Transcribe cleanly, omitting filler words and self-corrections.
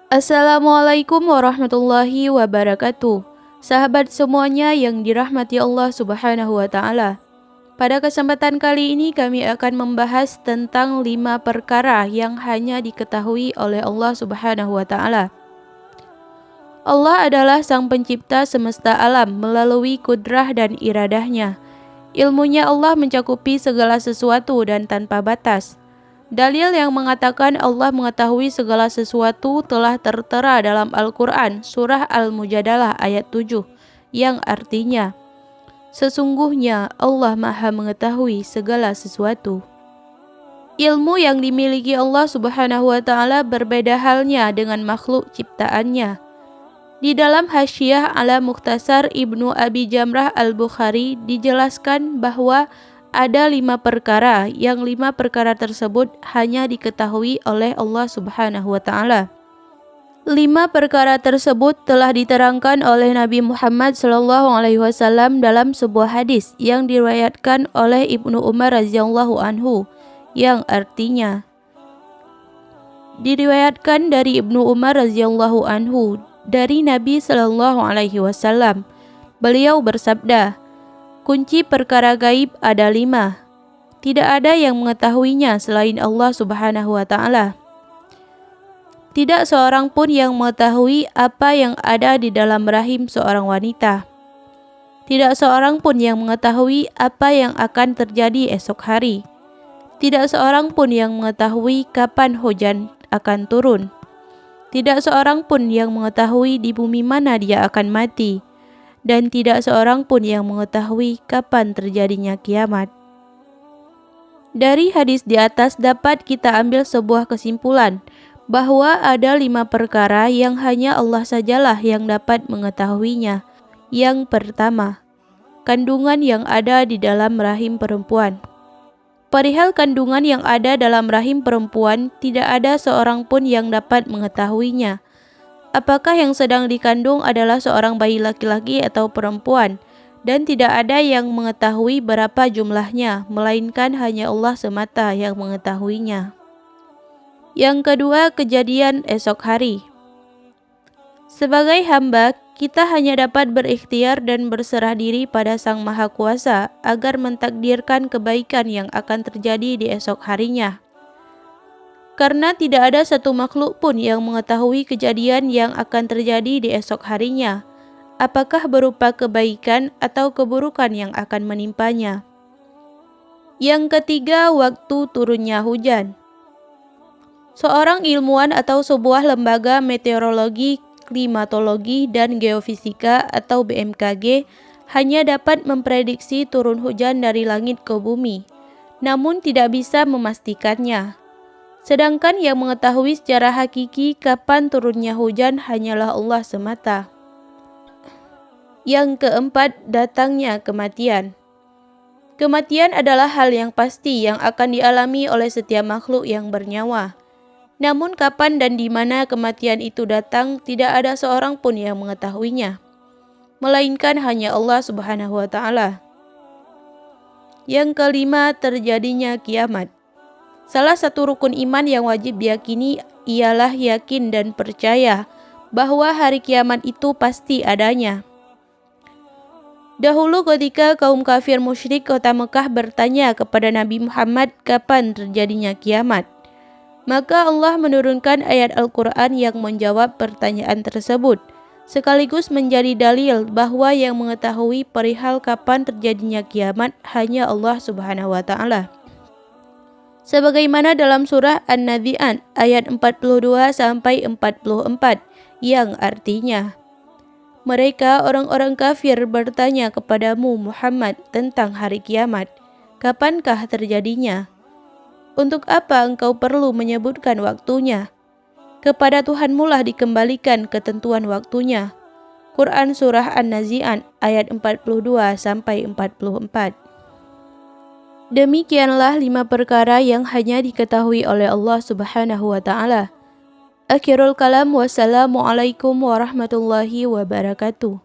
Assalamualaikum warahmatullahi wabarakatuh. Sahabat semuanya yang dirahmati Allah Subhanahu wa taala. Pada kesempatan kali ini kami akan membahas tentang 5 perkara yang hanya diketahui oleh Allah Subhanahu wa taala. Allah adalah sang pencipta semesta alam melalui kudrah dan iradahnya. Ilmunya Allah mencakupi segala sesuatu dan tanpa batas. Dalil yang mengatakan Allah mengetahui segala sesuatu telah tertera dalam Al-Quran, Surah Al-Mujadalah ayat 7, yang artinya, sesungguhnya Allah Maha mengetahui segala sesuatu. Ilmu yang dimiliki Allah Subhanahu wa taala berbeda halnya dengan makhluk ciptaannya. Di dalam Hasyiah ala Mukhtasar Ibnu Abi Jamrah Al-Bukhari dijelaskan bahwa ada 5 perkara yang 5 perkara tersebut hanya diketahui oleh Allah Subhanahu wa taala. 5 perkara tersebut telah diterangkan oleh Nabi Muhammad SAW dalam sebuah hadis yang diriwayatkan oleh Ibnu Umar radhiyallahu anhu, yang artinya, diriwayatkan dari Ibnu Umar radhiyallahu anhu dari Nabi SAW. Beliau bersabda, kunci perkara gaib ada 5. Tidak ada yang mengetahuinya selain Allah Subhanahu wa taala. Tidak seorang pun yang mengetahui apa yang ada di dalam rahim seorang wanita. Tidak seorang pun yang mengetahui apa yang akan terjadi esok hari. Tidak seorang pun yang mengetahui kapan hujan akan turun. Tidak seorang pun yang mengetahui di bumi mana dia akan mati. Dan tidak seorang pun yang mengetahui kapan terjadinya kiamat. Dari hadis di atas dapat kita ambil sebuah kesimpulan bahwa ada 5 perkara yang hanya Allah sajalah yang dapat mengetahuinya. Yang pertama, kandungan yang ada di dalam rahim perempuan. Perihal kandungan yang ada dalam rahim perempuan, tidak ada seorang pun yang dapat mengetahuinya. Apakah yang sedang dikandung adalah seorang bayi laki-laki atau perempuan, dan tidak ada yang mengetahui berapa jumlahnya, melainkan hanya Allah semata yang mengetahuinya. Yang kedua, kejadian esok hari. Sebagai hamba, kita hanya dapat berikhtiar dan berserah diri pada Sang Maha Kuasa agar mentakdirkan kebaikan yang akan terjadi di esok harinya. Karena tidak ada satu makhluk pun yang mengetahui kejadian yang akan terjadi di esok harinya, apakah berupa kebaikan atau keburukan yang akan menimpanya. Yang ketiga, waktu turunnya hujan. Seorang ilmuwan atau sebuah lembaga meteorologi, klimatologi, dan geofisika atau BMKG hanya dapat memprediksi turun hujan dari langit ke bumi, namun tidak bisa memastikannya. Sedangkan yang mengetahui secara hakiki kapan turunnya hujan hanyalah Allah semata. Yang keempat, datangnya kematian. Kematian adalah hal yang pasti yang akan dialami oleh setiap makhluk yang bernyawa. Namun kapan dan di mana kematian itu datang tidak ada seorang pun yang mengetahuinya, melainkan hanya Allah Subhanahu wa taala. Yang kelima, terjadinya kiamat. Salah satu rukun iman yang wajib diyakini ialah yakin dan percaya bahwa hari kiamat itu pasti adanya. Dahulu ketika kaum kafir musyrik kota Mekah bertanya kepada Nabi Muhammad kapan terjadinya kiamat, maka Allah menurunkan ayat Al-Quran yang menjawab pertanyaan tersebut, sekaligus menjadi dalil bahwa yang mengetahui perihal kapan terjadinya kiamat hanya Allah Subhanahu wa taala. Sebagaimana dalam surah An-Nazi'at ayat 42-44 yang artinya, mereka orang-orang kafir bertanya kepadamu Muhammad tentang hari kiamat, kapankah terjadinya? Untuk apa engkau perlu menyebutkan waktunya? Kepada Tuhanmu lah dikembalikan ketentuan waktunya. Quran surah An-Nazi'at ayat 42-44. Demikianlah 5 perkara yang hanya diketahui oleh Allah Subhanahu wa taala. Akhirul kalam, wassalamualaikum warahmatullahi wabarakatuh.